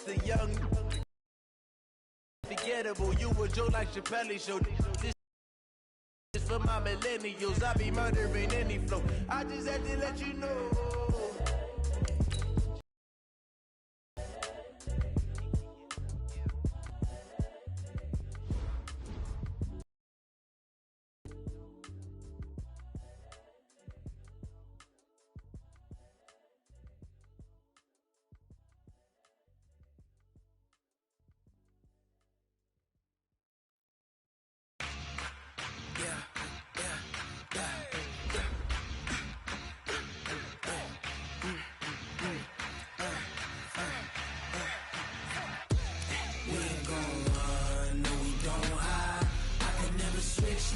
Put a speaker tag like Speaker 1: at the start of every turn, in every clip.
Speaker 1: just a young forgettable. You a joke like Chappelle Show. This is for my millennials. I be murdering any flow. I just had to let you know.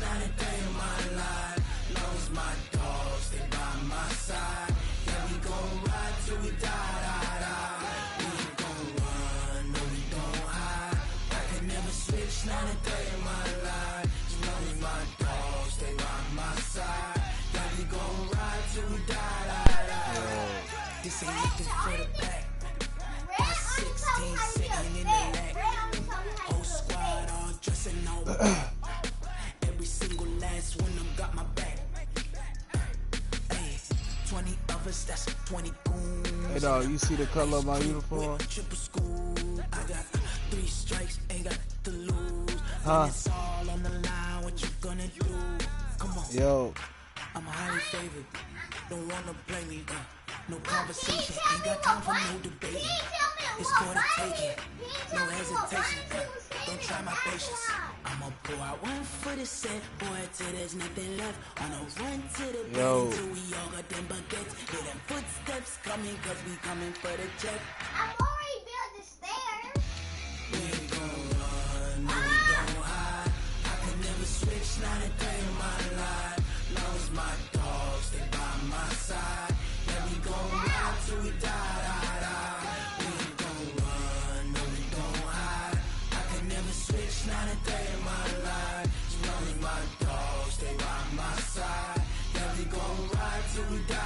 Speaker 2: Not a day in my life. Lost my dogs, they by my side. Yeah, we gon' ride till we die. We ain't gon' run, no we don't hide. I can never switch, not a day in my life. As long as my dogs, they by my side. Yeah, we gon' ride till we die. This ain't looking for the back. Got 16 sitting in the lag. Whole squad all dressing all black. Every single last one of them got my back. Hey, 20 of us, that's 20 goons.
Speaker 3: Hey dog, you see the color of my uniform?
Speaker 2: Triple school. I got 3 strikes, ain't got to lose.
Speaker 3: Huh?
Speaker 2: It's all on the line, what you gonna do? Come on.
Speaker 3: Yo.
Speaker 2: I'm a highly favored. Don't wanna blame me, no conversation. Ain't got time for no debate. It's for the taking. No hesitation. Don't try my patience. I'ma pull out one foot and set, boy, till there's nothing left. On a run to the bank till we all got them baguettes. Hear them footsteps coming, cause we coming for the check.
Speaker 4: I've already built the stairs.
Speaker 2: We ain't gon' run, no we don't hide. I can never switch, not a day in my life. Long as my dogs, they by my side. Yeah, we gon' ride till we die. We ain't gon' run, no we don't hide. I can never switch, not a day in my life. As long as my dogs, they by my side. Yeah, we gon' ride till we die.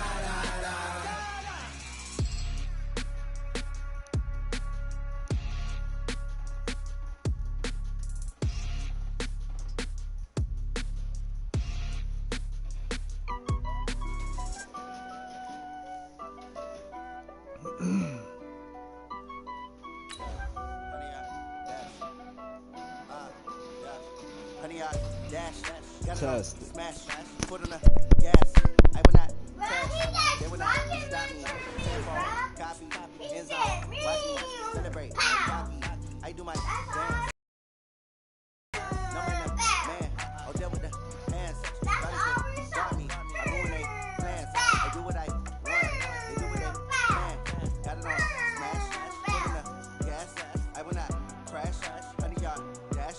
Speaker 3: Test.
Speaker 1: Smash, put on the gas. I will not test. They will not stop me. Copy, hands on, watch me celebrate. Copy, I do my dance. No man, oh there with the hands. Got me, I ruin they plans. I do what I want, they do what they can. Got it on, smash, put on the gas. I will not crash, honey y'all dash,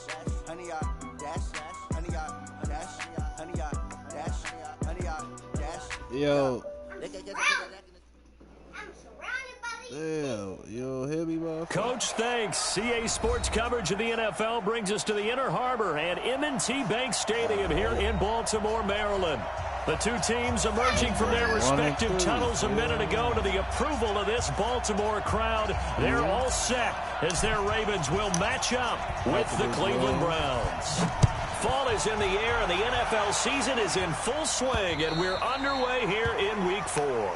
Speaker 1: honey y'all dash, honey y'all dash, honey y'all dash, honey y'all dash.
Speaker 3: Yo.
Speaker 4: I'm surrounded by these.
Speaker 3: Damn, yo, hear me, motherfucker.
Speaker 5: Coach, thanks. CA Sports coverage of the NFL brings us to the Inner Harbor and M&T Bank Stadium here in Baltimore, Maryland. The two teams emerging from their respective tunnels a minute ago to the approval of this Baltimore crowd. They're all set as their Ravens will match up with the Cleveland Browns. Fall is in the air and the NFL season is in full swing, and we're underway here in Week 4.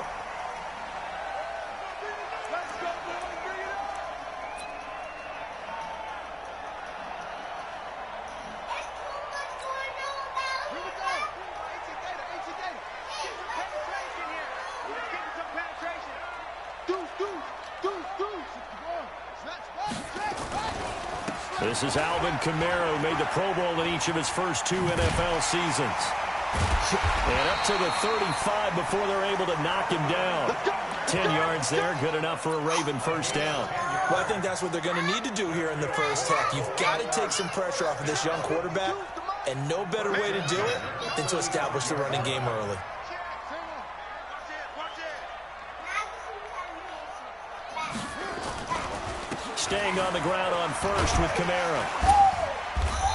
Speaker 5: This is Alvin Kamara, who made the Pro Bowl in each of his first 2 NFL seasons. And up to the 35 before they're able to knock him down. 10 yards there, good enough for a Raven first down.
Speaker 6: Well, I think that's what they're going to need to do here in the first half. You've got to take some pressure off of this young quarterback, and no better way to do it than to establish the running game early.
Speaker 5: Staying on the ground on first with Kamara.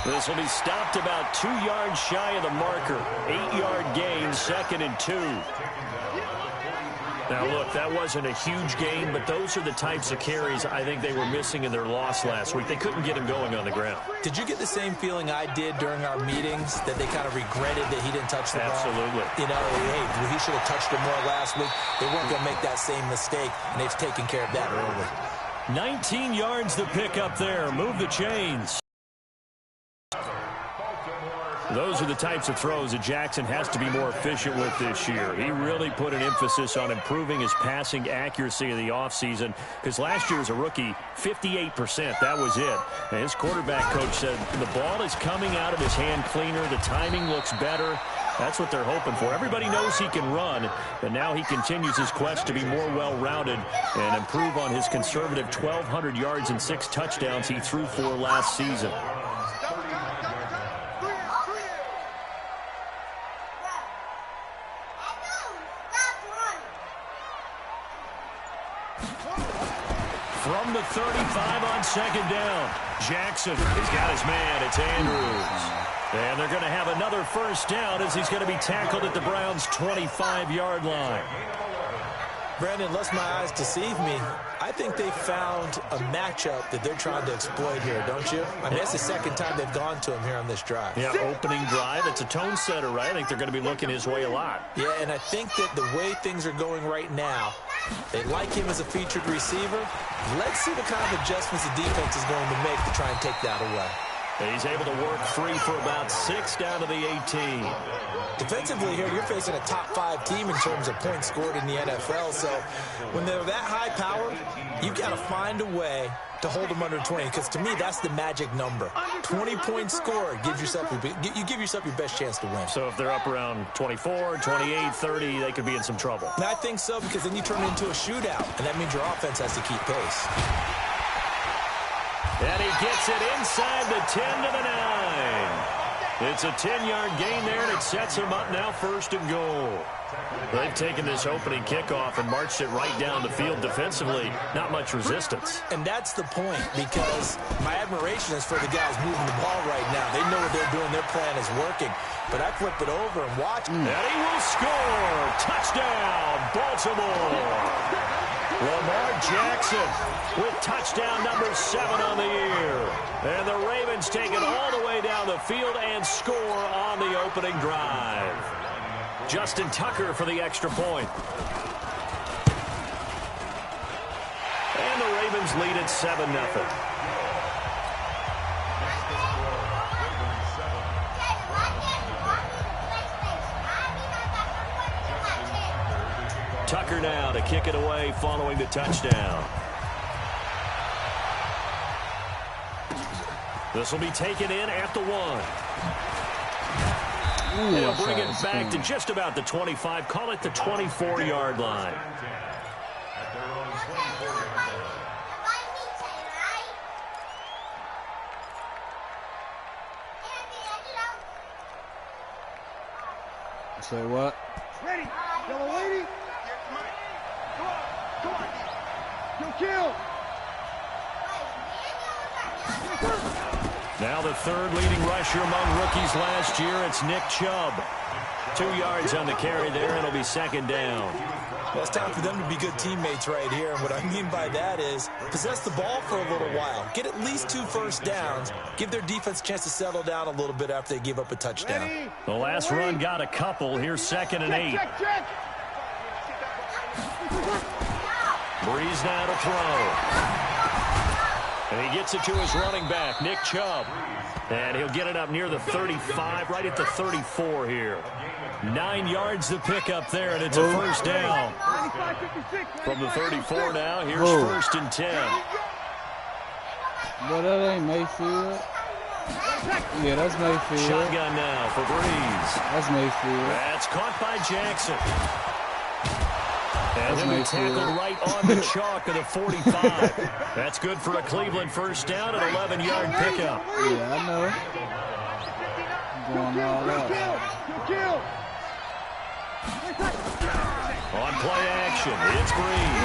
Speaker 5: This will be stopped about 2 yards shy of the marker. 8-yard gain, 2nd and 2. Now, look, that wasn't a huge gain, but those are the types of carries I think they were missing in their loss last week. They couldn't get him going on the ground.
Speaker 6: Did you get the same feeling I did during our meetings, that they kind of regretted that he didn't touch the ball?
Speaker 5: Absolutely.
Speaker 6: You know, hey, he should have touched it more last week. They weren't going to make that same mistake, and they've taken care of that early.
Speaker 5: 19 yards to pick up there. Move the chains. Those are the types of throws that Jackson has to be more efficient with this year. He really put an emphasis on improving his passing accuracy in the offseason, because last year as a rookie, 58%, that was it. And his quarterback coach said the ball is coming out of his hand cleaner, the timing looks better. That's what they're hoping for. Everybody knows he can run, but now he continues his quest to be more well-rounded and improve on his conservative 1,200 yards and 6 touchdowns he threw for last season. From the 35 on second down, Jackson has got his man. It's Andrews. And they're going to have another first down as he's going to be tackled at the Browns' 25-yard line.
Speaker 6: Brandon, unless my eyes deceive me, I think they found a matchup that they're trying to exploit here, don't you? I mean, that's the second time they've gone to him here on this drive.
Speaker 5: Yeah, opening drive. It's a tone setter, right? I think they're going to be looking his way a lot.
Speaker 6: Yeah, and I think that the way things are going right now, they like him as a featured receiver. Let's see what kind of adjustments the defense is going to make to try and take that away.
Speaker 5: He's able to work free for about 6 down to the 18.
Speaker 6: Defensively here, you're facing a top-5 team in terms of points scored in the NFL. So when they're that high-powered, you've got to find a way to hold them under 20, because to me, that's the magic number. 20 points scored gives yourself you give yourself your best chance to win.
Speaker 5: So if they're up around 24, 28, 30, they could be in some trouble.
Speaker 6: And I think so, because then you turn it into a shootout, and that means your offense has to keep pace.
Speaker 5: And he gets it inside the 10 to the 9. It's a 10-yard gain there, and it sets him up now 1st and goal. They've taken this opening kickoff and marched it right down the field defensively. Not much resistance.
Speaker 6: And that's the point, because my admiration is for the guys moving the ball right now. They know what they're doing. Their plan is working. But I flip it over and watch.
Speaker 5: And he will score. Touchdown, Baltimore. Lamar Jackson with touchdown number 7 on the year. And the Ravens take it all the way down the field and score on the opening drive. Justin Tucker for the extra point. And the Ravens lead at 7-0. Tucker now to kick it away following the touchdown. This will be taken in at the 1. They'll bring it back to just about the 25. Call it the 24-yard line.
Speaker 3: Say what?
Speaker 7: Ready. Yellow lady. Come on. You'll kill.
Speaker 5: Now the 3rd leading rusher among rookies last year. It's Nick Chubb. 2 yards on the carry there, and it'll be 2nd down.
Speaker 6: Well, it's time for them to be good teammates right here. And what I mean by that is possess the ball for a little while. Get at least 2 first downs. Give their defense a chance to settle down a little bit after they give up a touchdown.
Speaker 5: The last run got a couple. Here's 2nd and 8.
Speaker 7: Check.
Speaker 5: Breeze now to throw. And he gets it to his running back, Nick Chubb. And he'll get it up near the 35, right at the 34 here. 9 yards to pick up there, and it's a first down. From the 34 now, here's 1st and 10.
Speaker 3: But that ain't Mayfield. Yeah, that's Mayfield.
Speaker 5: Shotgun now for Breeze.
Speaker 3: That's Mayfield.
Speaker 5: That's caught by Jackson. And then we tackled right on the chalk of the 45. That's good for a Cleveland first down, an 11-yard pickup.
Speaker 3: Yeah, I know. Going all out.
Speaker 5: On play action, it's Breeze.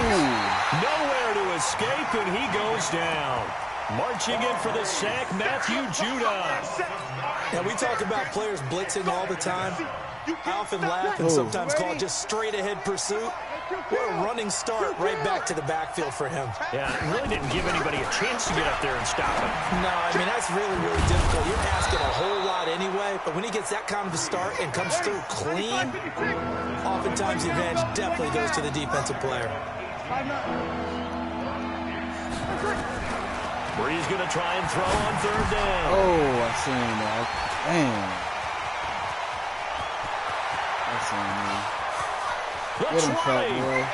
Speaker 5: Nowhere to escape, and he goes down. Marching in for the sack, Matthew Judon.
Speaker 6: Now, we talk about players blitzing all the time. I often laugh and sometimes call it just straight-ahead pursuit. What a running start right back to the backfield for him.
Speaker 5: Yeah, it really didn't give anybody a chance to get up there and stop him.
Speaker 6: No, I mean, that's really, really difficult. You're asking a whole lot anyway, but when he gets that kind of a start and comes through clean, oftentimes the advantage definitely goes to the defensive player.
Speaker 5: Bree's going to try and throw on third down.
Speaker 3: Oh, I seen that. Damn. I seen that. Get him, fat boy.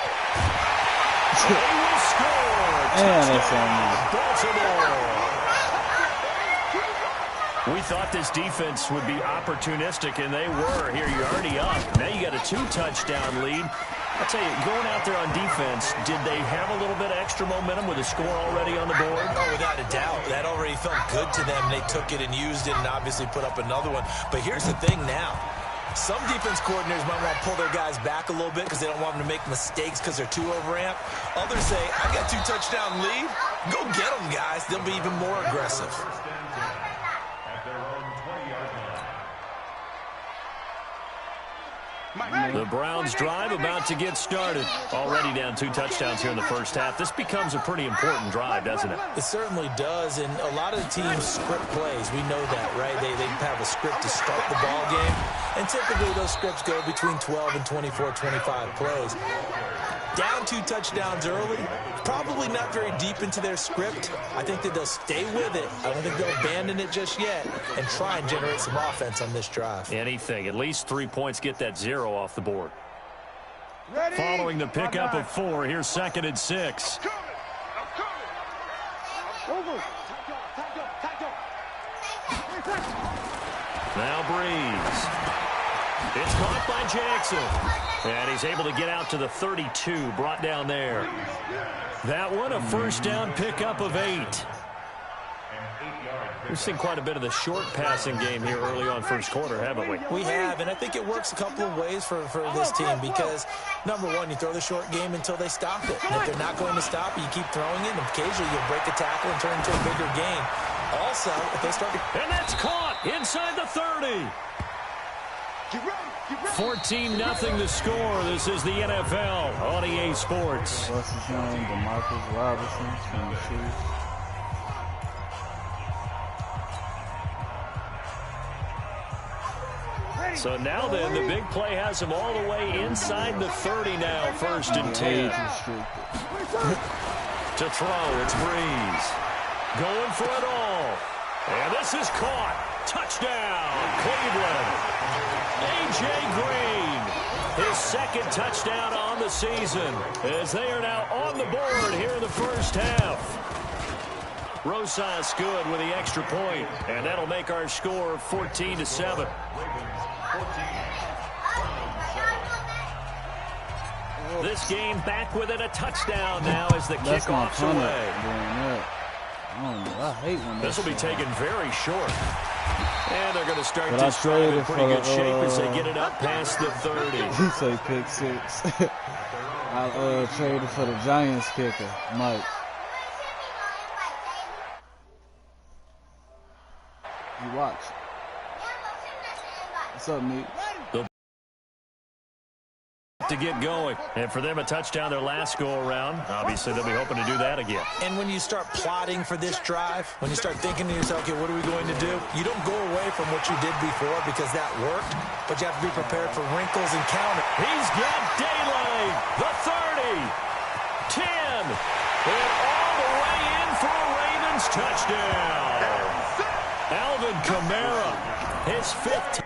Speaker 5: They will score.
Speaker 3: Man, that's on me.
Speaker 5: Baltimore. We thought this defense would be opportunistic, and they were. Here, you're already up. Now you got a 2-touchdown lead. I'll tell you, going out there on defense, did they have a little bit of extra momentum with a score already on the board?
Speaker 6: Oh, without a doubt. That already felt good to them. They took it and used it and obviously put up another one. But here's the thing now. Some defense coordinators might want to pull their guys back a little bit because they don't want them to make mistakes because they're too overamped. Others say, I got 2-touchdown lead. Go get them, guys. They'll be even more aggressive.
Speaker 5: The Browns drive about to get started. Already down 2 touchdowns here in the first half. This becomes a pretty important drive, doesn't it?
Speaker 6: It certainly does, and a lot of the teams script plays. We know that, right? They have a script to start the ball game, and typically those scripts go between 12 and 24, 25 plays. Down 2 touchdowns early, probably not very deep into their script. I think that they'll stay with it. I don't think they'll abandon it just yet and try and generate some offense on this drive.
Speaker 5: Anything. At least 3 points, get that 0 off the board.
Speaker 7: Ready?
Speaker 5: Following the pickup of 4, here's 2nd and 6.
Speaker 7: Over.
Speaker 5: Now Breeze. It's caught by Jackson. And he's able to get out to the 32, brought down there. That one, a first down pickup of 8. We've seen quite a bit of the short passing game here early on first quarter, haven't we?
Speaker 6: We have, and I think it works a couple of ways for this team because, number one, you throw the short game until they stop it. And if they're not going to stop it, you keep throwing it, and occasionally you'll break a tackle and turn it into a bigger game. Also, if they start to...
Speaker 5: And that's caught inside the 30. 14-0 the score. This is the NFL on EA Sports.
Speaker 3: What's his name? DeMarcus Robinson, 22.
Speaker 5: So now then, the big play has him all the way inside the 30 now, 1st and 10. To throw, it's Breeze. Going for it all. And this is caught. Touchdown, Cleveland. A.J. Green, his 2nd touchdown on the season, as they are now on the board here in the first half. Rosas good with the extra point, and that'll make our score 14-7. This game back within a touchdown now as the kickoff's away.
Speaker 3: I hate when
Speaker 5: this will be taken very short. And they're going to start
Speaker 3: but
Speaker 5: this drive in pretty good shape as they get it up past the 30.
Speaker 3: He say pick 6. I traded for the Giants kicker, Mike. You watch. What's up, Meek?
Speaker 5: To get going, and for them a touchdown their last go around. Obviously they'll be hoping to do that again.
Speaker 6: And when you start plotting for this drive, when you start thinking to yourself, okay, what are we going to do? You don't go away from what you did before because that worked, but you have to be prepared for wrinkles and counter.
Speaker 5: He's got daylight. The 30, 10, and all the way in for a Ravens touchdown. Alvin Kamara, his 5th.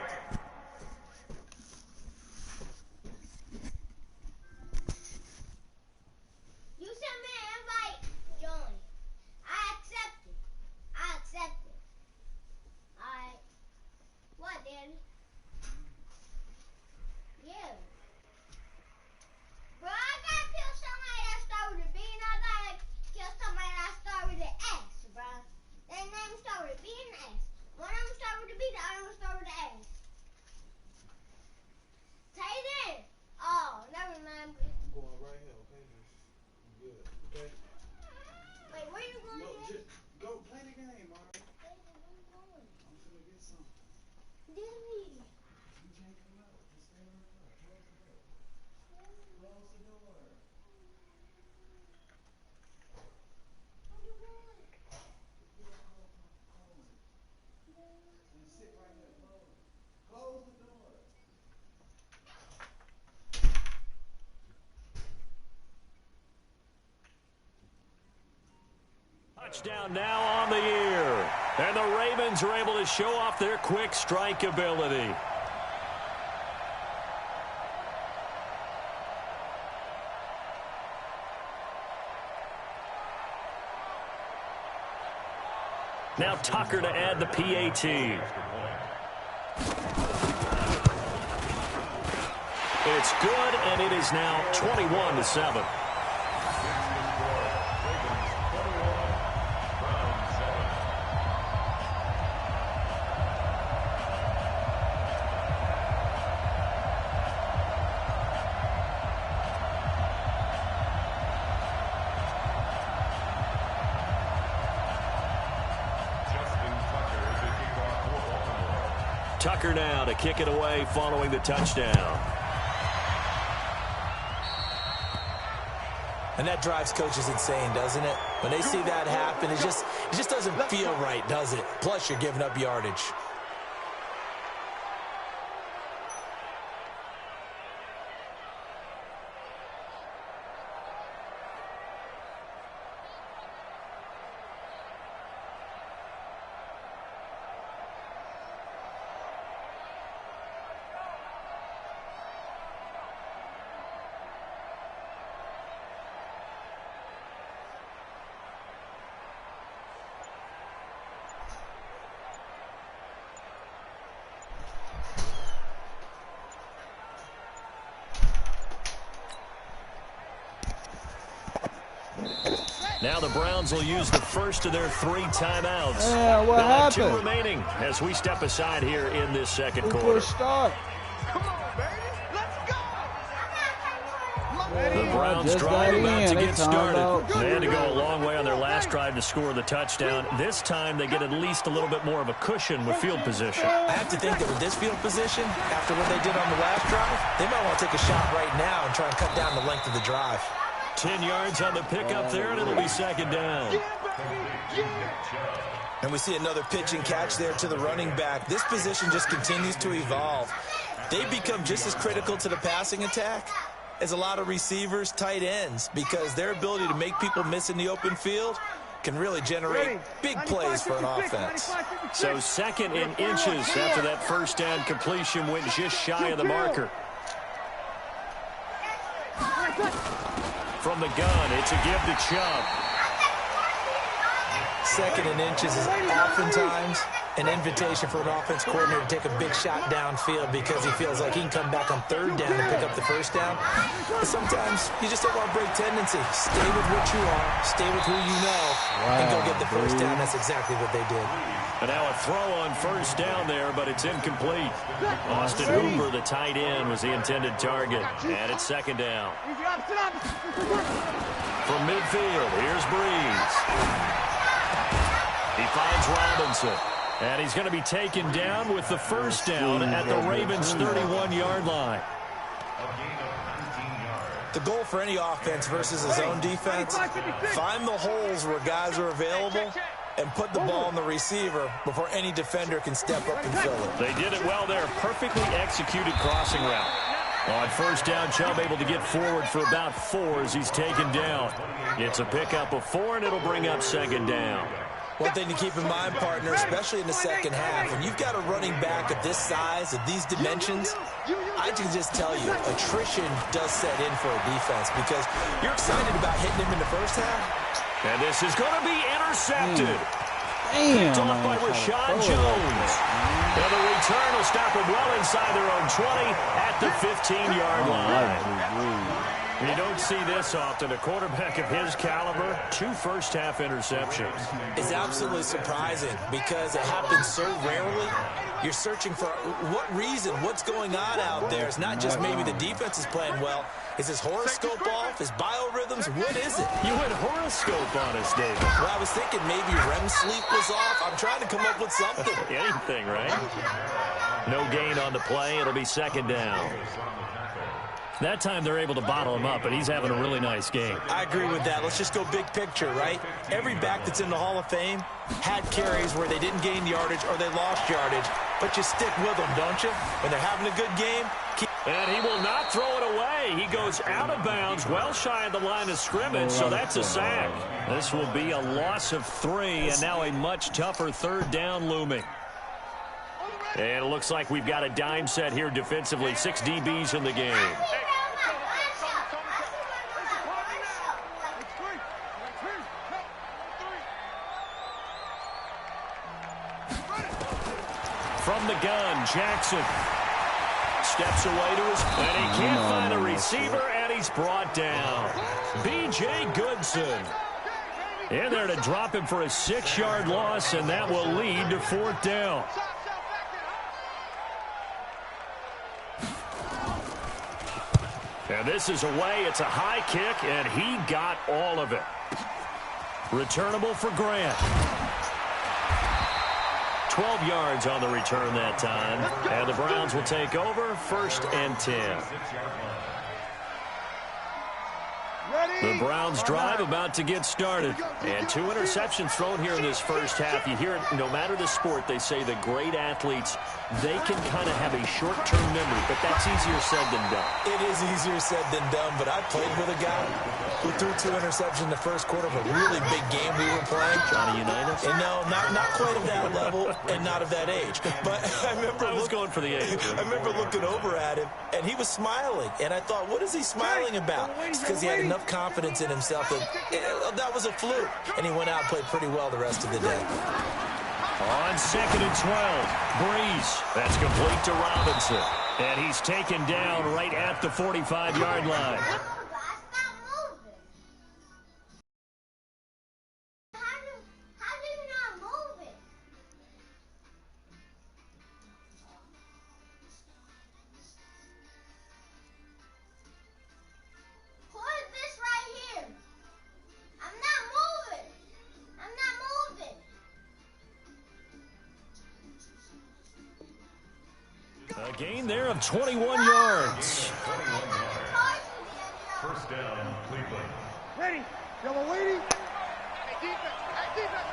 Speaker 5: Touchdown now on the year. And the Ravens are able to show off their quick strike ability. Now Tucker to add the PAT. It's good, and it is now 21-7. Tucker now to kick it away following the touchdown.
Speaker 6: And that drives coaches insane, doesn't it? When they see that happen, it just doesn't feel right, does it? Plus, you're giving up yardage.
Speaker 5: Now the Browns will use the first of their 3 timeouts.
Speaker 3: Yeah, what happened?
Speaker 5: 2 remaining as we step aside here in this second
Speaker 3: Who
Speaker 5: quarter.
Speaker 3: pushed start?
Speaker 7: Come on, baby. Let's go.
Speaker 5: The Browns drive about to get started. They had to go a long way on their last drive to score the touchdown. This time they get at least a little bit more of a cushion with field position.
Speaker 6: I have to think that with this field position, after what they did on the last drive, they might want to take a shot right now and try and cut down the length of the drive.
Speaker 5: 10 yards on the pickup there, and it'll be second down.
Speaker 6: And we see another pitch and catch there to the running back. This position just continues to evolve. They become just as critical to the passing attack as a lot of receivers, tight ends, because their ability to make people miss in the open field can really generate big plays for an offense.
Speaker 5: So second in inches after that first down completion went just shy of the marker. From the gun, it's a give to Chubb.
Speaker 6: Second and inches is oftentimes an invitation for an offense coordinator to take a big shot downfield because he feels like he can come back on third down and pick up the first down. But sometimes you just don't want to break tendency. Stay with what you are, stay with who you know, and go get the first down. That's exactly what they did.
Speaker 5: And now a throw on first down there, but it's incomplete. Austin Hooper, the tight end, was the intended target. And it's second down. From midfield, here's Breeze. He finds Robinson. And he's going to be taken down with the first down at the Ravens' 31-yard line.
Speaker 6: The goal for any offense versus his own defense, find the holes where guys are available and put the ball on the receiver before any defender can step up and fill it.
Speaker 5: They did it well there. Perfectly executed crossing route. On first down, Chubb able to get forward for about 4 as he's taken down. It's a pickup of 4, and it'll bring up second down.
Speaker 6: One thing to keep in mind, partner, especially in the second half, when you've got a running back of this size, of these dimensions, I can just tell you, attrition does set in for a defense because you're excited about hitting him in the first half.
Speaker 5: And this is going to be intercepted.
Speaker 3: Damn,
Speaker 5: Picked off by Rashad Jones. And the return will stop him well inside their own 20 at the 15-yard line. You don't see this often. A quarterback of his caliber, 2 first-half interceptions.
Speaker 6: It's absolutely surprising because it happens so rarely. You're searching for what reason, what's going on out there. It's not just maybe the defense is playing well. Is his horoscope off? His biorhythms? What is it?
Speaker 5: You went horoscope on us, David.
Speaker 6: Well, I was thinking maybe REM sleep was off. I'm trying to come up with something.
Speaker 5: Anything, right? No gain on the play. It'll be second down. That time they're able to bottle him up, and he's having a really nice game.
Speaker 6: I agree with that. Let's just go big picture, right? Every back that's in the Hall of Fame had carries where they didn't gain yardage or they lost yardage, but you stick with them, don't you? When they're having a good game,
Speaker 5: and he will not throw it away. He goes out of bounds, well shy of the line of scrimmage, so that's a sack. This will be a loss of 3, and now a much tougher 3rd down looming. And it looks like we've got a dime set here defensively. 6 DBs in the game. From the gun, Jackson steps away to his, and he can't find a receiver, and he's brought down. B.J. Goodson in there to drop him for a 6-yard loss, and that will lead to 4th down. And this is away. It's a high kick, and he got all of it. Returnable for Grant. 12 yards on the return that time. And the Browns will take over 1st and 10. The Browns drive about to get started. And 2 interceptions thrown here in this first half. You hear it, no matter the sport, they say the great athletes, they can kind of have a short-term memory, but that's easier said than done.
Speaker 6: It is easier said than done, but I played with a guy who threw 2 interceptions in the first quarter of a really big game we were playing.
Speaker 5: Johnny Unitas?
Speaker 6: And no, not quite of that level and not of that age. But I remember
Speaker 5: I was going for the age.
Speaker 6: I remember looking over at him, and he was smiling. And I thought, what is he smiling about? It's because he had enough confidence in himself that was a fluke. And he went out and played pretty well the rest of the day.
Speaker 5: On 2nd and 12, Breeze. That's complete to Robinson. And he's taken down right at the 45-yard line. A gain there of 21 yards.
Speaker 8: 1st down, Cleveland.
Speaker 7: Ready. Yellow lady. Hey, defense. Hey, defense.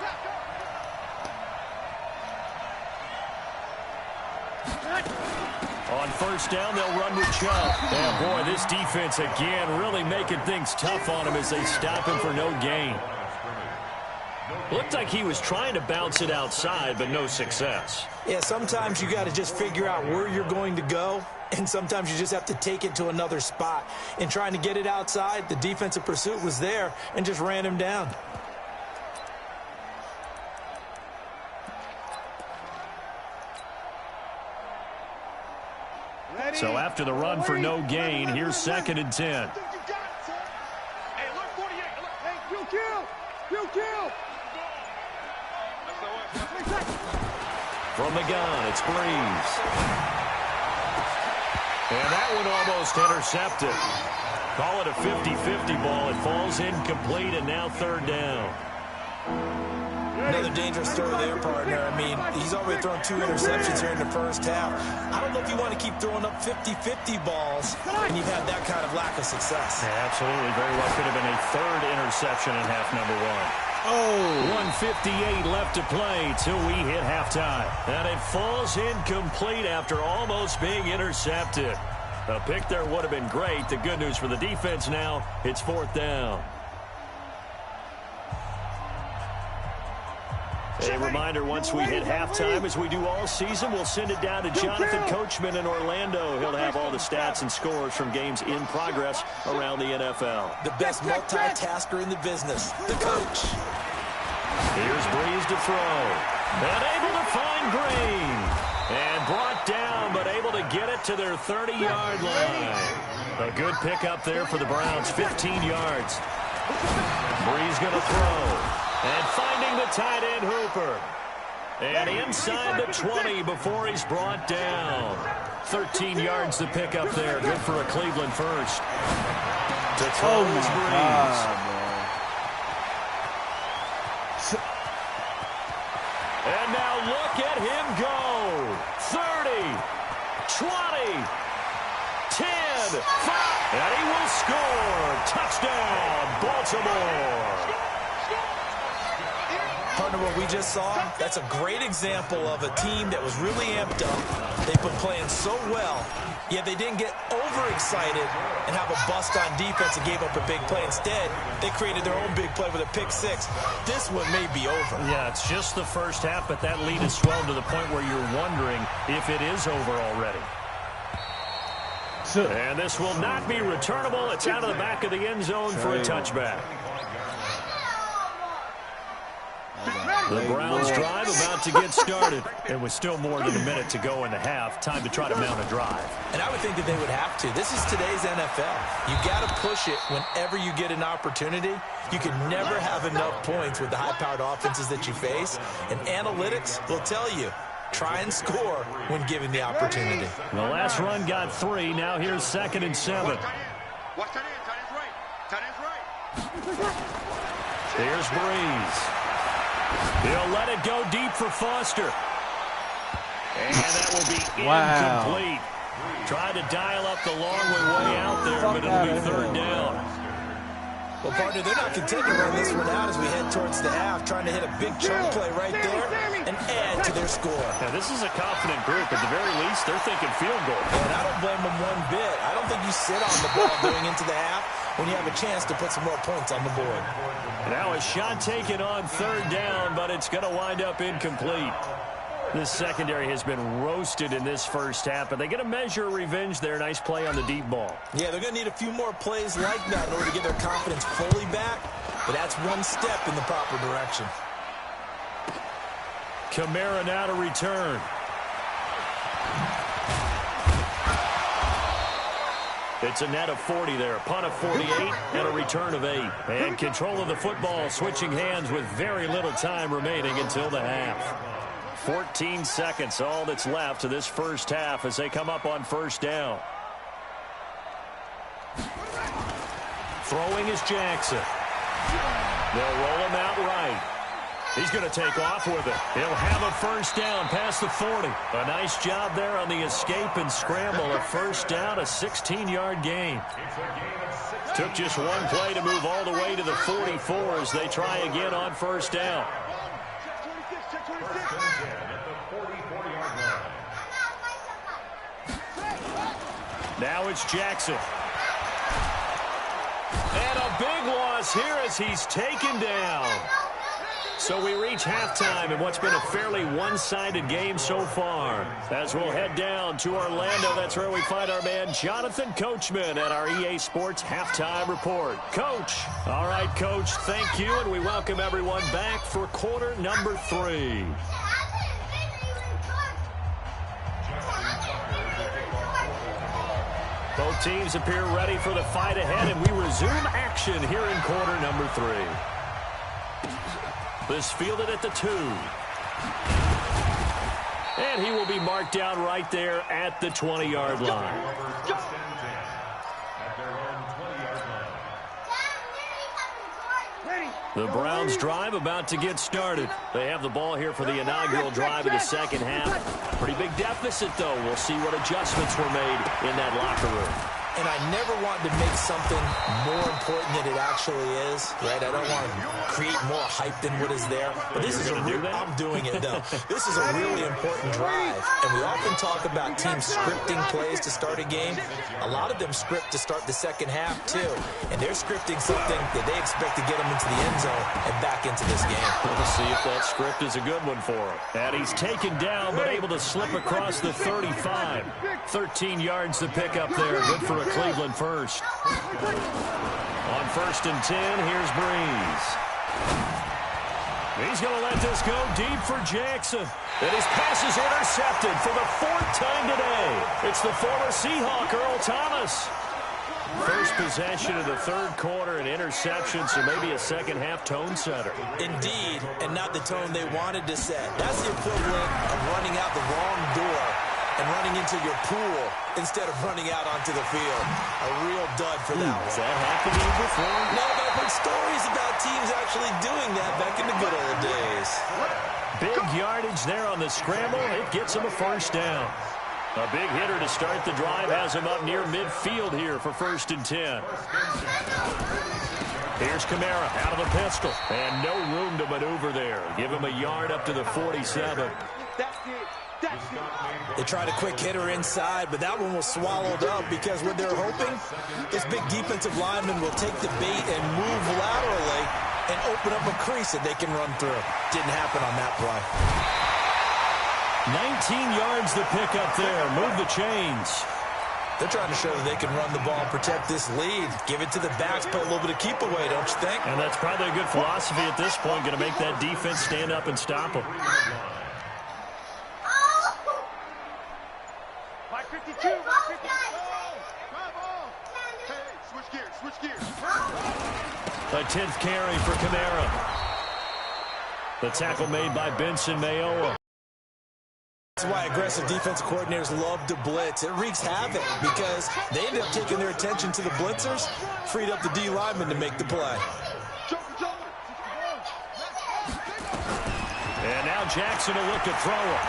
Speaker 5: On 1st down, they'll run with Chubb. And boy, this defense again really making things tough on him as they stop him for no gain. Looked like he was trying to bounce it outside, but no success.
Speaker 6: Yeah, sometimes you got to just figure out where you're going to go, and sometimes you just have to take it to another spot. In trying to get it outside, the defensive pursuit was there and just ran him down.
Speaker 5: So after the run for no gain, here's 2nd and 10.
Speaker 7: Hey, look, 48. Hey, you kill.
Speaker 5: From the gun, it's Breeze. And that one almost intercepted. Call it a 50-50 ball. It falls incomplete, and now 3rd down.
Speaker 6: Another dangerous throw there, partner. I mean, he's already thrown 2 interceptions here in the first half. I don't know if you want to keep throwing up 50-50 balls when you've had that kind of lack of success.
Speaker 5: Yeah, absolutely. Very well could have been a 3rd interception in half number 1. Oh, 1:58 left to play till we hit halftime. And it falls incomplete after almost being intercepted. A pick there would have been great. The good news for the defense now, it's 4th down. A reminder, once we hit halftime, as we do all season, we'll send it down to Jonathan Coachman in Orlando. He'll have all the stats and scores from games in progress around the NFL.
Speaker 6: The best multitasker in the business, the coach.
Speaker 5: Here's Breeze to throw. And able to find Green. And brought down, but able to get it to their 30-yard line. A good pickup there for the Browns, 15 yards. Breeze going to throw. And finding the tight end Hooper. And inside the 20 before he's brought down. 13 yards to pick up there. Good for a Cleveland first. To throw is Breeze. And now look at him go. 30, 20, 10. good. And he will score. Touchdown, Baltimore.
Speaker 6: Partner, what we just saw, that's a great example of a team that was really amped up. They've been playing so well, yet they didn't get overexcited and have a bust on defense and gave up a big play. Instead, they created their own big play with a pick six. This one may be over.
Speaker 5: Yeah, it's just the first half, but that lead has swelled to the point where you're wondering if it is over already. And this will not be returnable. It's out of the back of the end zone for a touchback. The Browns drive about to get started. It was still more than a minute to go in the half. Time to try to mount a drive.
Speaker 6: And I would think that they would have to. This is today's NFL. You got to push it whenever you get an opportunity. You can never have enough points with the high-powered offenses that you face. And analytics will tell you, try and score when given the opportunity.
Speaker 5: The last run got 3. Now here's 2nd and 7. Here's Breeze. He'll let it go deep for Foster. And that will be incomplete. Tried to dial up the long way out there, but it'll be 3rd down.
Speaker 6: Well, partner, they're not content to run this one out as we head towards the half, trying to hit a big chunk play right there and add to their score.
Speaker 5: Now, this is a confident group. At the very least, they're thinking field goal.
Speaker 6: And I don't blame them one bit. I don't think you sit on the ball going into the half when you have a chance to put some more points on the board.
Speaker 5: Now a shot taken on 3rd down, but it's going to wind up incomplete. This secondary has been roasted in this first half, but they get a measure of revenge there. Nice play on the deep ball.
Speaker 6: Yeah, they're going to need a few more plays like that in order to get their confidence fully back, but that's one step in the proper direction.
Speaker 5: Kamara now to return. It's a net of 40 there, a punt of 48, and a return of 8. And control of the football switching hands with very little time remaining until the half. 14 seconds, all that's left to this first half as they come up on 1st down. Throwing is Jackson. They'll roll him out right. He's going to take off with it. He'll have a 1st down past the 40. A nice job there on the escape and scramble. A 1st down, a 16-yard gain. Took just one play to move all the way to the 44 as they try again on 1st down. Now it's Jackson. And a big loss here as he's taken down. So we reach halftime in what's been a fairly one-sided game so far. As we'll head down to Orlando, that's where we find our man Jonathan Coachman at our EA Sports Halftime Report. Coach. All right, Coach, thank you, and we welcome everyone back for quarter number 3. Both teams appear ready for the fight ahead, and we resume action here in quarter number 3. This fielded at the 2. And he will be marked down right there at the 20-yard line. The Browns drive about to get started. They have the ball here for the inaugural drive of the second half. Pretty big deficit, though. We'll see what adjustments were made in that locker room.
Speaker 6: And I never want to make something more important than it actually is, right? I don't want to create more hype than what is there. But this is a real, I'm doing it, though. This is a really important drive. And we often talk about teams scripting plays to start a game. A lot of them script to start the second half, too. And they're scripting something that they expect to get them into the end zone and back into this game.
Speaker 5: We'll see if that script is a good one for him. And he's taken down, but able to slip across the 35. 13 yards to pick up there. Good for a Cleveland first. On 1st and 10, here's Breeze. He's going to let this go deep for Jackson. And his pass is intercepted for the 4th time today. It's the former Seahawk, Earl Thomas. First possession of the 3rd quarter, an interception, so maybe a second-half tone setter.
Speaker 6: Indeed, and not the tone they wanted to set. That's the equivalent of running out the wrong door and running into your pool instead of running out onto the field. A real dud for that one.
Speaker 5: Has that happened to you before?
Speaker 6: No, but I've heard stories about teams actually doing that back in the good old days.
Speaker 5: Big yardage there on the scramble. It gets him a 1st down. A big hitter to start the drive has him up near midfield here for 1st and 10. Here's Kamara out of the pistol. And no room to maneuver there. Give him a yard up to the 47.
Speaker 6: They tried a quick hitter inside, but that one was swallowed up because what they're hoping, this big defensive lineman will take the bait and move laterally and open up a crease that they can run through. Didn't happen on that play.
Speaker 5: 19 yards to pick up there. Move the chains.
Speaker 6: They're trying to show that they can run the ball and protect this lead. Give it to the backs, play a little bit of keep away, don't you think?
Speaker 5: And that's probably a good philosophy at this point. Going to make that defense stand up and stop them.
Speaker 7: 52, 52. Switch gears.
Speaker 5: A 10th carry for Kamara. The tackle made by Benson Mayowa.
Speaker 6: That's why aggressive defensive coordinators love to blitz. It wreaks havoc because they ended up taking their attention to the blitzers, freed up the D lineman to make the play.
Speaker 5: And now Jackson will look to throw it.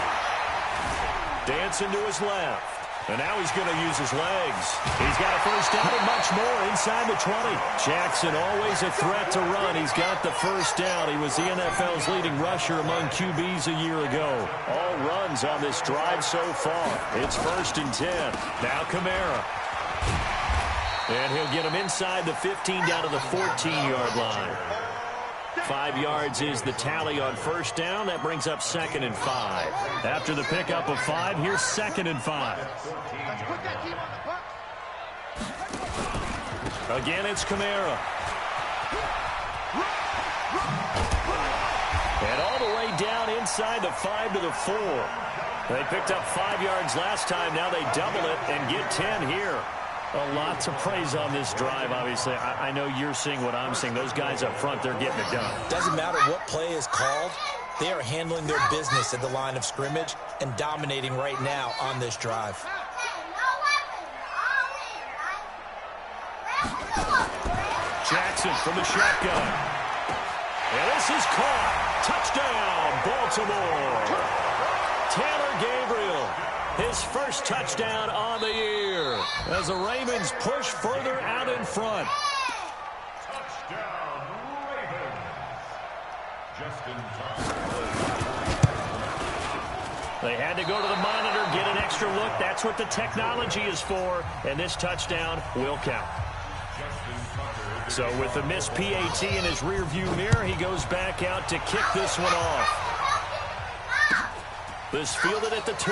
Speaker 5: Dancing to his left. And now he's going to use his legs. He's got a first down and much more inside the 20. Jackson always a threat to run. He's got the first down. He was the NFL's leading rusher among QBs a year ago. All runs on this drive so far. It's 1st and 10. Now Kamara. And he'll get him inside the 15 down to the 14-yard line. 5 yards is the tally on first down. That brings up 2nd and 5. After the pickup of 5, here's 2nd and 5. Again, it's Kamara. And all the way down inside the 5 to the 4. They picked up 5 yards last time. Now they double it and get 10 here. A lot to praise on this drive, obviously. I know you're seeing what I'm seeing. Those guys up front, they're getting it done.
Speaker 6: Doesn't matter what play is called. They are handling their business at the line of scrimmage and dominating right now on this drive.
Speaker 5: Jackson from the shotgun. And this is caught. Touchdown, Baltimore. Taylor Gabriel, his first touchdown on the year as the Ravens push further out in front. They had to go to the monitor, get an extra look. That's what the technology is for, and this touchdown will count. So with the missed PAT in his rearview mirror, he goes back out to kick this one off. This fielded at the 2.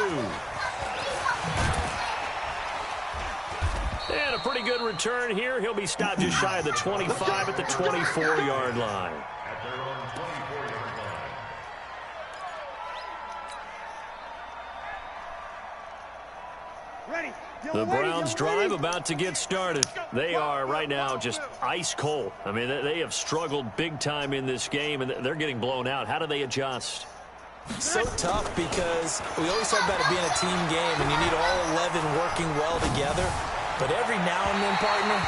Speaker 5: And a pretty good return here. He'll be stopped just shy of the 25 at the 24-yard line. The Browns drive about to get started. They are right now just ice cold. I mean, they have struggled big time in this game, and they're getting blown out. How do they adjust?
Speaker 6: So tough because we always talk about it being a team game, and you need all 11 working well together. But every now and then, partner,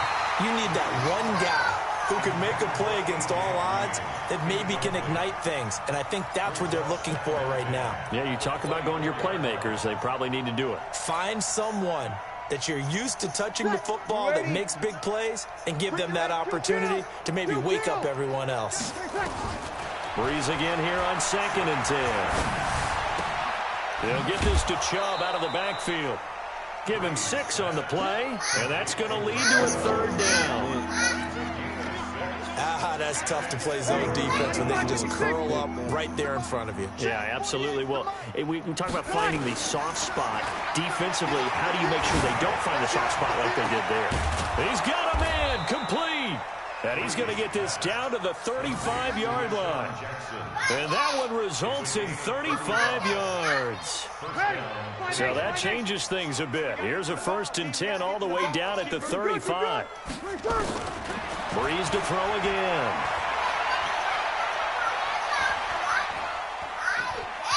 Speaker 6: you need that one guy who can make a play against all odds that maybe can ignite things. And I think that's what they're looking for right now.
Speaker 5: Yeah, you talk about going to your playmakers. They probably need to do it.
Speaker 6: Find someone that you're used to touching the football that makes big plays and give them that opportunity to maybe wake up everyone else.
Speaker 5: Breeze again here on 2nd and 10. They'll get this to Chubb out of the backfield. Give him 6 on the play, and that's going to lead to a 3rd down.
Speaker 6: That's tough to play zone defense when they can just curl up right there in front of you.
Speaker 5: Yeah, absolutely. Well, we talk about finding the soft spot. Defensively, how do you make sure they don't find the soft spot like they did there? He's got a man complete. And he's going to get this down to the 35-yard line. And that one results in 35 yards. So that changes things a bit. Here's a 1st and 10 all the way down at the 35. Breeze to throw again.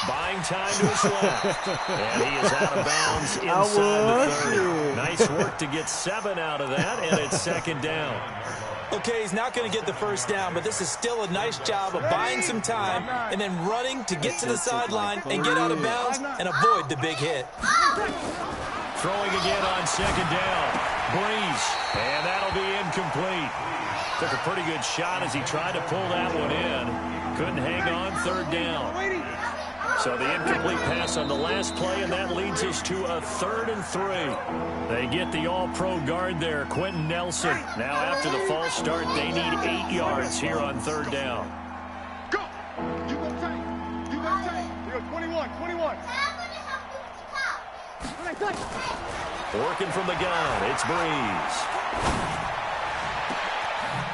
Speaker 5: Buying time to his left. And he is out of bounds inside the 30. Nice work to get 7 out of that, and it's 2nd down.
Speaker 6: Okay, he's not going to get the first down, but this is still a nice job of buying some time and then running to get to the sideline and get out of bounds and avoid the big hit.
Speaker 5: Throwing again on second down. Breeze. And that'll be incomplete. Took a pretty good shot as he tried to pull that one in. Couldn't hang on third down. So the incomplete pass on the last play, and that leads us to a 3rd and 3. They get the all-pro guard there, Quentin Nelson. Now after the false start, they need 8 yards here on third down.
Speaker 7: Go! You go tight. You go tight. You're 21.
Speaker 5: Working from the gun, it's Breeze.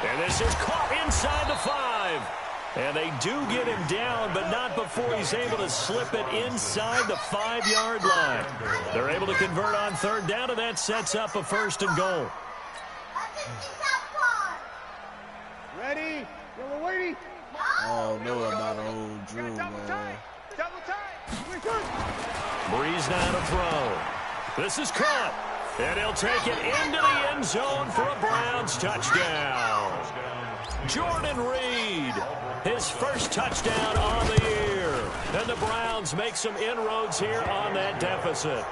Speaker 5: And this is caught inside the 5. And they do get him down, but not before he's able to slip it inside the 5-yard line. They're able to convert on third down, and that sets up a 1st and goal.
Speaker 7: Ready? You're waiting.
Speaker 3: I don't know about old Drew, man.
Speaker 7: Double tight.
Speaker 5: Breeze now to throw. This is caught. And he'll take it into the end zone for a Browns touchdown. Jordan Reed, his first touchdown on the year. And the Browns make some inroads here on that deficit.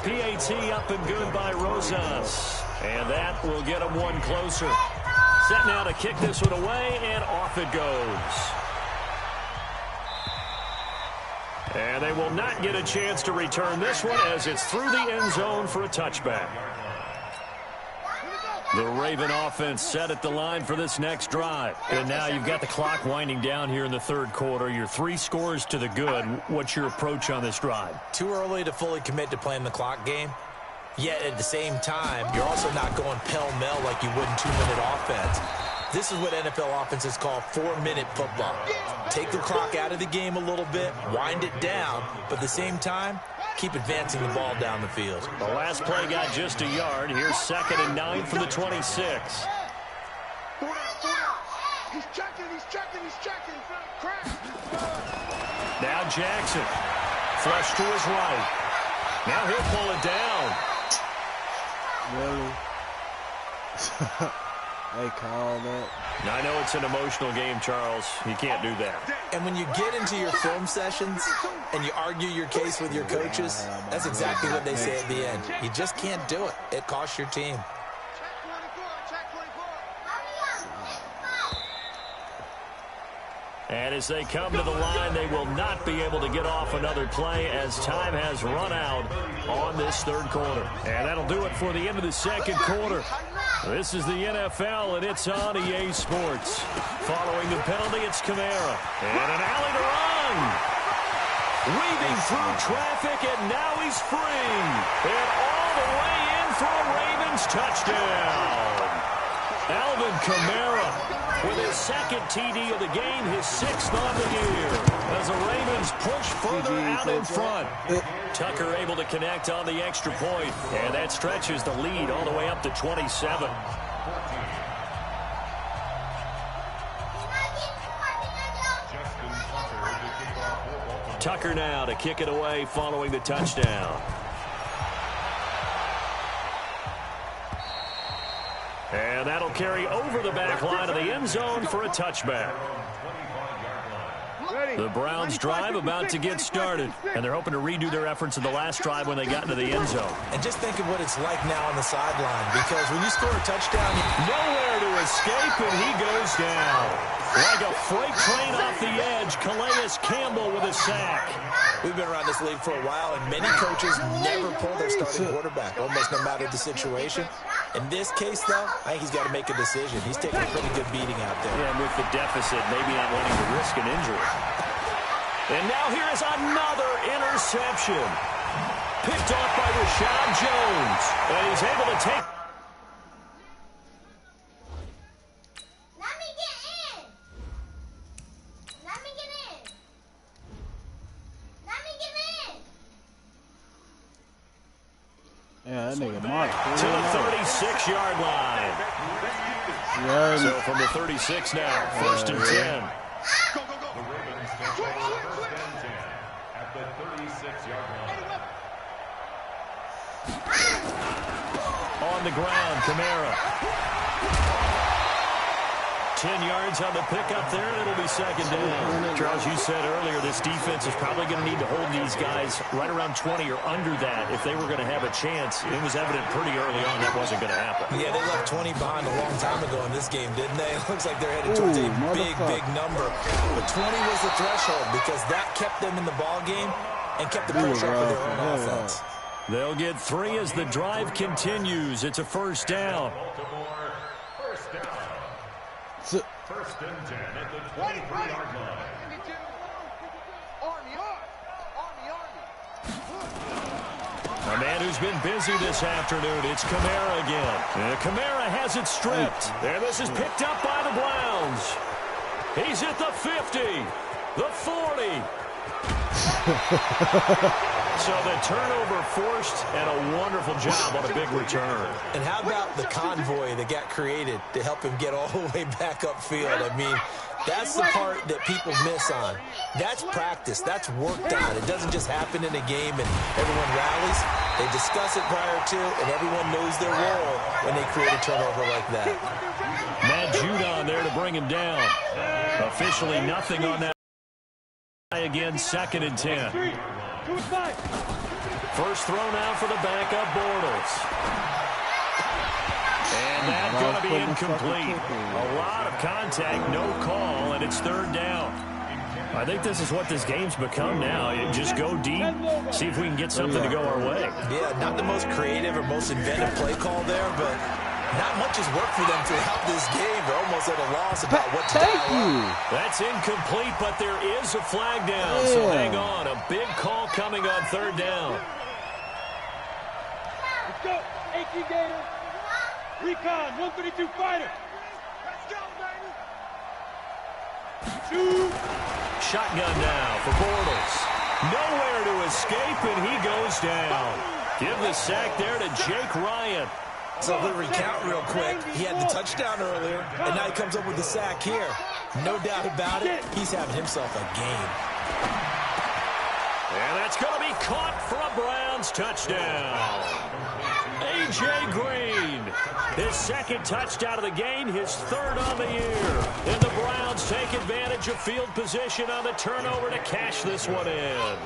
Speaker 5: PAT up and good by Rosas. And that will get them one closer. Set now to kick this one away, and off it goes. And they will not get a chance to return this one as it's through the end zone for a touchback. The Raven offense set at the line for this next drive. And now you've got the clock winding down here in the 3rd quarter. You're 3 scores to the good. What's your approach on this drive?
Speaker 6: Too early to fully commit to playing the clock game. Yet at the same time, you're also not going pell-mell like you would in 2-minute offense. This is what NFL offenses call 4-minute football. Take the clock out of the game a little bit, wind it down, but at the same time, keep advancing the ball down the field.
Speaker 5: The last play got just a yard. Here's 2nd and 9 from the 26.
Speaker 7: He's checking. Crack.
Speaker 5: Now Jackson. Flush to his right. Now he'll pull it down.
Speaker 3: Really? They call that.
Speaker 5: Now, I know it's an emotional game, Charles. You can't do that.
Speaker 6: And when you get into your film sessions and you argue your case with your coaches, that's exactly what they say at the end. You just can't do it. It costs your team.
Speaker 5: And as they come to the line, they will not be able to get off another play as time has run out on this 3rd quarter. And that'll do it for the end of the 2nd quarter. This is the NFL, and it's on EA Sports. Following the penalty, it's Kamara. And an alley to run. Weaving through traffic, and now he's free. And all the way in for a Ravens touchdown. Alvin Kamara with his 2nd TD of the game, his 6th on the year. As the Ravens push further out in front. Tucker able to connect on the extra point, and that stretches the lead all the way up to 27. Tucker now to kick it away following the touchdown. And that'll carry over the back line of the end zone for a touchback. The Browns drive about to get started, and they're hoping to redo their efforts in the last drive when they got into the end zone.
Speaker 6: And just think of what it's like now on the sideline, because when you score a touchdown,
Speaker 5: nowhere to escape, and he goes down. Like a freight train off the edge, Calais Campbell with a sack.
Speaker 6: We've been around this league for a while, and many coaches never pull their starting quarterback, almost no matter the situation. In this case, though, I think he's got to make a decision. He's taking a pretty good beating out there.
Speaker 5: Yeah, and with the deficit, maybe not wanting to risk an injury. And now here is another interception. Picked off by Rashad Jones. And he's able to take...
Speaker 4: Let me get in. Let me get in. Let me get in.
Speaker 3: Yeah, that nigga marked.
Speaker 5: To the 36-yard line.
Speaker 3: Yeah.
Speaker 5: So from the 36 now, 1st and 10.
Speaker 7: Go.
Speaker 2: At the 36-yard line.
Speaker 5: On the ground, Kamara. 10 yards on the pickup there, and it'll be second down. Charles, you said earlier this defense is probably going to need to hold these guys right around 20 or under that if they were going to have a chance. It was evident pretty early on that wasn't going to happen.
Speaker 6: Yeah, they left 20 behind a long time ago in this game, didn't they? It looks like they're headed towards a big number. But 20 was the threshold because that kept them in the ball game and kept the pressure off of their own offense.
Speaker 5: They'll get 3 as the drive continues. It's a first down.
Speaker 7: First and 10 at the 23-yard line.
Speaker 5: A man who's been busy this afternoon, it's Kamara again. And Kamara has it stripped. And this is picked up by the Browns. He's at the 50, the 40. So the turnover forced and a wonderful job on a big return.
Speaker 6: And how about the convoy that got created to help him get all the way back upfield? I mean, that's the part that people miss on. That's practice. That's worked on. It doesn't just happen in a game and everyone rallies. They discuss it prior to, and everyone knows their role when they create a turnover like that.
Speaker 5: Matt Judon there to bring him down. Officially nothing on that. Again, second and 10. First throw now for the backup Bortles. And that's going to be incomplete. A lot of contact, no call, and it's third down. I think this is what this game's become now. You just go deep, see if we can get something to go our way.
Speaker 6: Yeah, not the most creative or most inventive play call there, but not much has worked for them throughout this game. They're almost at a loss about what to do.
Speaker 5: That's incomplete, but there is a flag down, so hang on. A big call coming on third down.
Speaker 7: Let's go, AQ Gator. Recon, 132 fighter. Let's go, baby. Shoot.
Speaker 5: Shotgun now for Bortles. Nowhere to escape, and he goes down. Give the sack there to Jake Ryan.
Speaker 6: So we'll recount real quick. He had the touchdown earlier, and now he comes up with the sack here. No doubt about it, he's having himself a game.
Speaker 5: And that's going to be caught for a Browns touchdown. A.J. Green, his second touchdown of the game, his third on the year. And the Browns take advantage of field position on the turnover to cash this one in.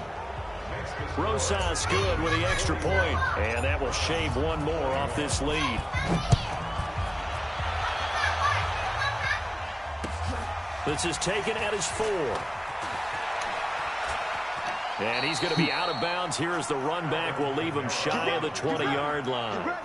Speaker 5: Rosas good with the extra point, and that will shave one more off this lead. This is taken at his 4. And he's going to be out of bounds here as the run back will leave him shy of the 20-yard line.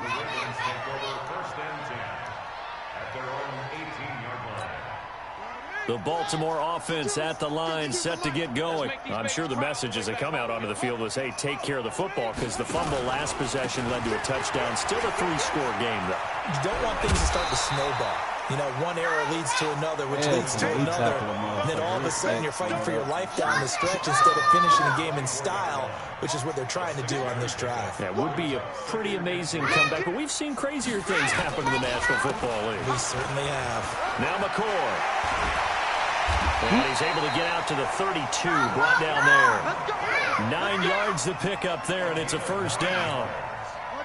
Speaker 5: The Baltimore offense at the line, set to get going. I'm sure the messages that come out onto the field was, hey, take care of the football, because the fumble last possession led to a touchdown. Still a 3-score game, though.
Speaker 6: You don't want things to start to snowball. You know, one error leads to another, which leads to another. And then all of a sudden you're fighting for your life down the stretch instead of finishing the game in style, which is what they're trying to do on this drive.
Speaker 5: That would be a pretty amazing comeback, but we've seen crazier things happen in the National Football League.
Speaker 6: We certainly have.
Speaker 5: Now McCoy. And he's able to get out to the 32, brought down there. 9 yards to pick up there, and it's a first down.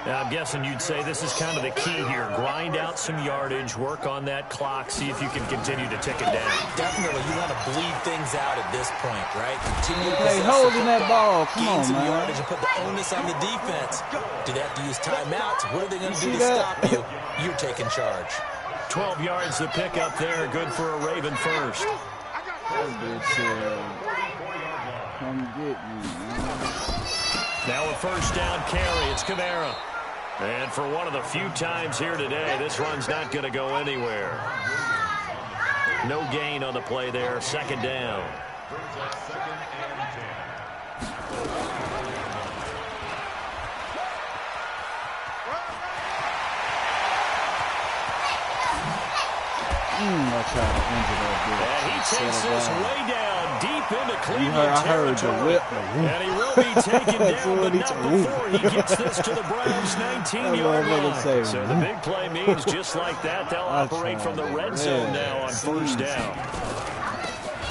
Speaker 5: Now, I'm guessing you'd say this is kind of the key here. Grind out some yardage, work on that clock, see if you can continue to tick it down.
Speaker 6: Definitely, you want to bleed things out at this point, right? Continue to
Speaker 3: Hey, holding that ball. Come on,
Speaker 6: some
Speaker 3: man.
Speaker 6: yardage and put the onus on the defense. Do they have to use timeouts? What are they going to do to stop you? You're taking charge.
Speaker 5: 12 yards to pick up there, good for a Raven first.
Speaker 3: That bitch, come get me, man.
Speaker 5: Now a first down carry. It's Kamara. And for one of the few times here today, this run's not going to go anywhere. No gain on the play there. Second down.
Speaker 3: I tried to injure that bitch.
Speaker 5: And he takes this way down, deep into Cleveland
Speaker 3: I heard the
Speaker 5: territory.
Speaker 3: whip.
Speaker 5: And he will be taken down, but not before he gets this to the Browns' 19-yard line. So the big play means just like that, they'll operate from the red zone now on first down.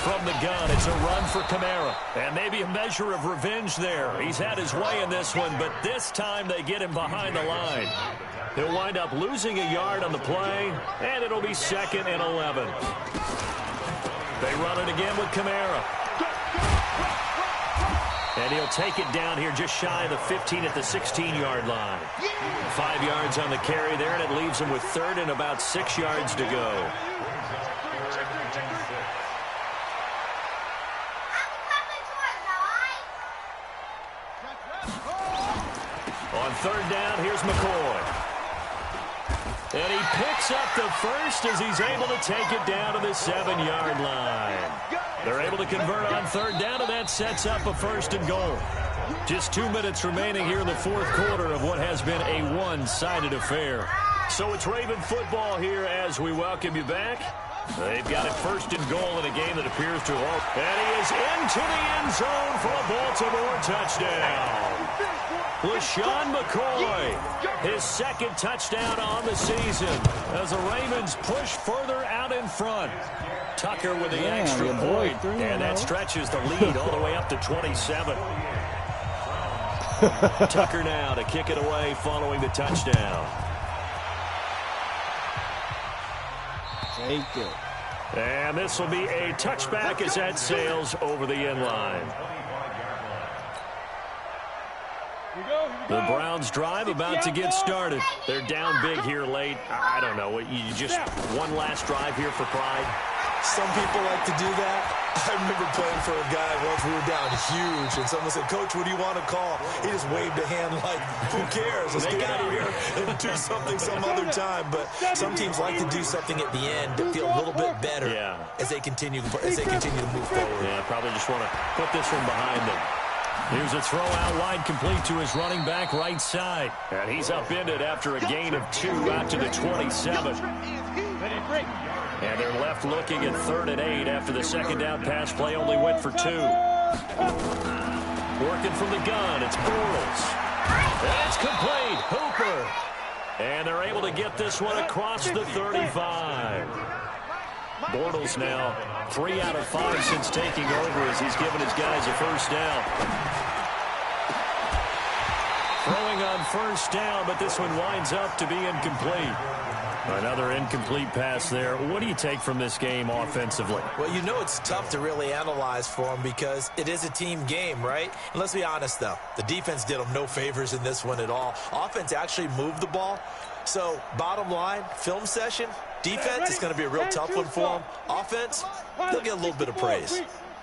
Speaker 5: from the gun. It's a run for Kamara. And maybe a measure of revenge there. He's had his way in this one, but this time they get him behind the line. He'll wind up losing a yard on the play, and it'll be 2nd and 11. They run it again with Kamara. And he'll take it down here just shy of the 15 at the 16-yard line. 5 yards on the carry there, and it leaves him with 3rd and about 6 yards to go. On 3rd down, here's McCoy. And he picks up the first as he's able to take it down to the 7-yard line. They're able to convert on 3rd down, and that sets up a 1st and goal. Just 2 minutes remaining here in the 4th quarter of what has been a one-sided affair. So it's Raven football here as we welcome you back. They've got it 1st and goal in a game that appears to have. And he is into the end zone for a Baltimore touchdown. LaShawn McCoy, his 2nd touchdown on the season as the Ravens push further out in front. Tucker with the extra point, and that stretches the lead all the way up to 27. Tucker now to kick it away following the touchdown.
Speaker 3: Take it.
Speaker 5: And this will be a touchback as that sails over the end line. The Browns drive about to get started. They're down big here late. I don't know. You just one last drive here for pride.
Speaker 6: Some people like to do that. I remember playing for a guy once. We were down huge, and someone said, "Coach, what do you want to call?" He just waved a hand like, "Who cares? Let's get out of here and do something some other time." But some teams like to do something at the end to feel a little bit better as they continue to move forward.
Speaker 5: Yeah, probably just want to put this one behind them. Here's a throw out wide complete to his running back right side. And he's upended after a gain of 2 out to the 27. And they're left looking at 3rd and 8 after the 2nd down pass play only went for 2. Working from the gun, it's Bortles. That's complete. Hooper. And they're able to get this one across the 35. Bortles now 3 out of 5 since taking over as he's given his guys a 1st down. Throwing on 1st down, but this one winds up to be incomplete. Another incomplete pass there. What do you take from this game offensively?
Speaker 6: Well, you know it's tough to really analyze for them because it is a team game, right? And let's be honest, though. The defense did them no favors in this one at all. Offense actually moved the ball. So, bottom line, film session, defense is going to be a real tough one for them. Offense, they'll get a little bit of praise.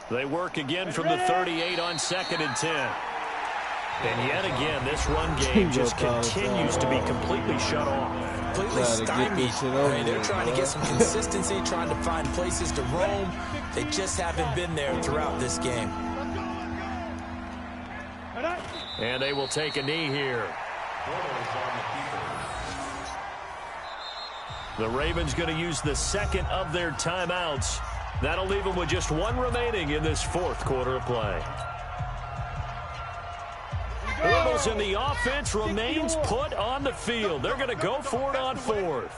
Speaker 5: They work again from the 38 on 2nd and 10. And yet again, this run game just continues to be completely shut off.
Speaker 6: Completely stymied. They're trying to get some consistency, trying to find places to roam. They just haven't been there throughout this game.
Speaker 5: And they will take a knee here. The Ravens going to use the 2nd of their timeouts. That'll leave them with just 1 remaining in this 4th quarter of play. Bortles in the offense remains put on the field. They're going to go for it on 4th.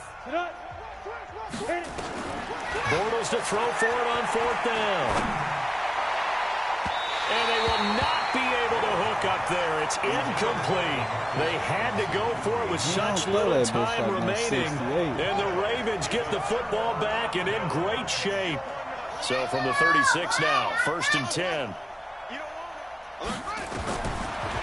Speaker 5: Bortles to throw for it on 4th down. And they will not be able to hook up there. It's incomplete. They had to go for it with such little time remaining. And the Ravens get the football back and in great shape. So from the 36 now, 1st and 10.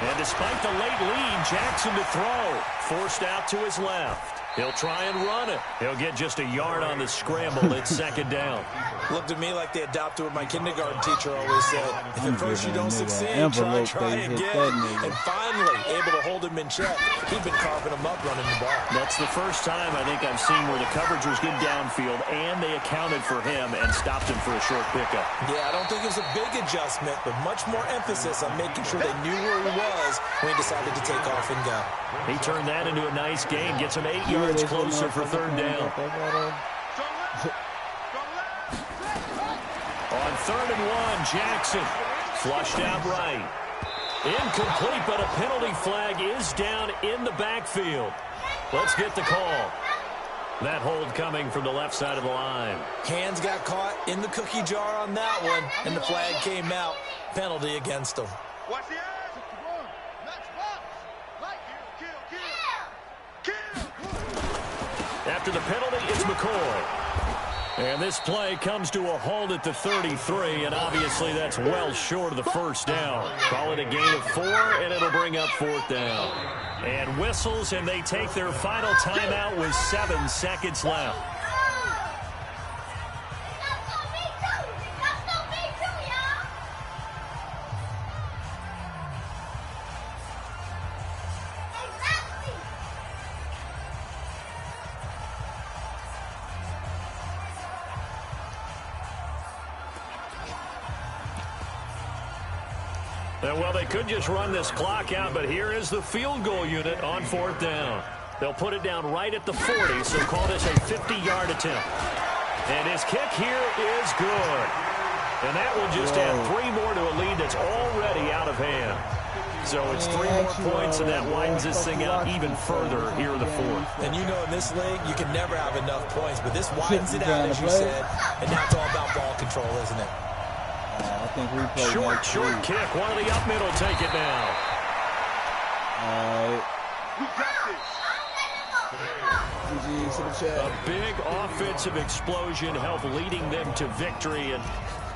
Speaker 5: And despite the late lead, Jackson to throw. Forced out to his left. He'll try and run it. He'll get just a yard on the scramble. It's 2nd down.
Speaker 6: Looked at me like they adopted what my kindergarten teacher always said. If at first you don't succeed, try again. And finally, able to hold him in check. He'd been carving him up running the ball.
Speaker 5: That's the first time I think I've seen where the coverage was good downfield, and they accounted for him and stopped him for a short pickup.
Speaker 6: Yeah, I don't think it was a big adjustment, but much more emphasis on making sure they knew where he was when he decided to take off and go.
Speaker 5: He turned that into a nice gain, gets him 8 yards closer for 3rd down. On 3rd and 1, Jackson flushed out right. Incomplete, but a penalty flag is down in the backfield. Let's get the call. That hold coming from the left side of the line.
Speaker 6: Hands got caught in the cookie jar on that one, and the flag came out. Penalty against him.
Speaker 7: Watch the eyes. Next box. Kill.
Speaker 5: After the penalty, it's McCoy. And this play comes to a halt at the 33, and obviously that's well short of the first down. Call it a gain of 4, and it'll bring up 4th down. And whistles, and they take their final timeout with 7 seconds left. And, well, they could just run this clock out, but here is the field goal unit on 4th down. They'll put it down right at the 40, so call this a 50-yard attempt. And his kick here is good. And that will just add 3 more to a lead that's already out of hand. So it's 3 more points, and that widens this thing out even further here in the 4th.
Speaker 6: And you know in this league, you can never have enough points, but this widens it out, as you said, and now it's all about ball control, isn't it?
Speaker 3: I think we play
Speaker 5: short kick. One of the up middle take it now. A big offensive explosion helped leading them to victory. And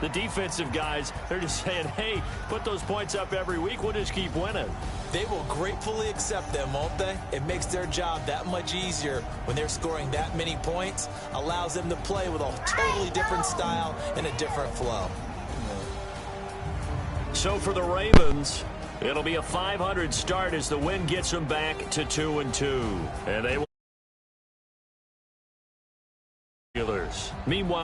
Speaker 5: the defensive guys, they're just saying, hey, put those points up every week. We'll just keep winning.
Speaker 6: They will gratefully accept them, won't they? It makes their job that much easier when they're scoring that many points. Allows them to play with a totally different style and a different flow.
Speaker 5: So for the Ravens, it'll be a 500 start as the win gets them back to 2-2. And they will. Meanwhile.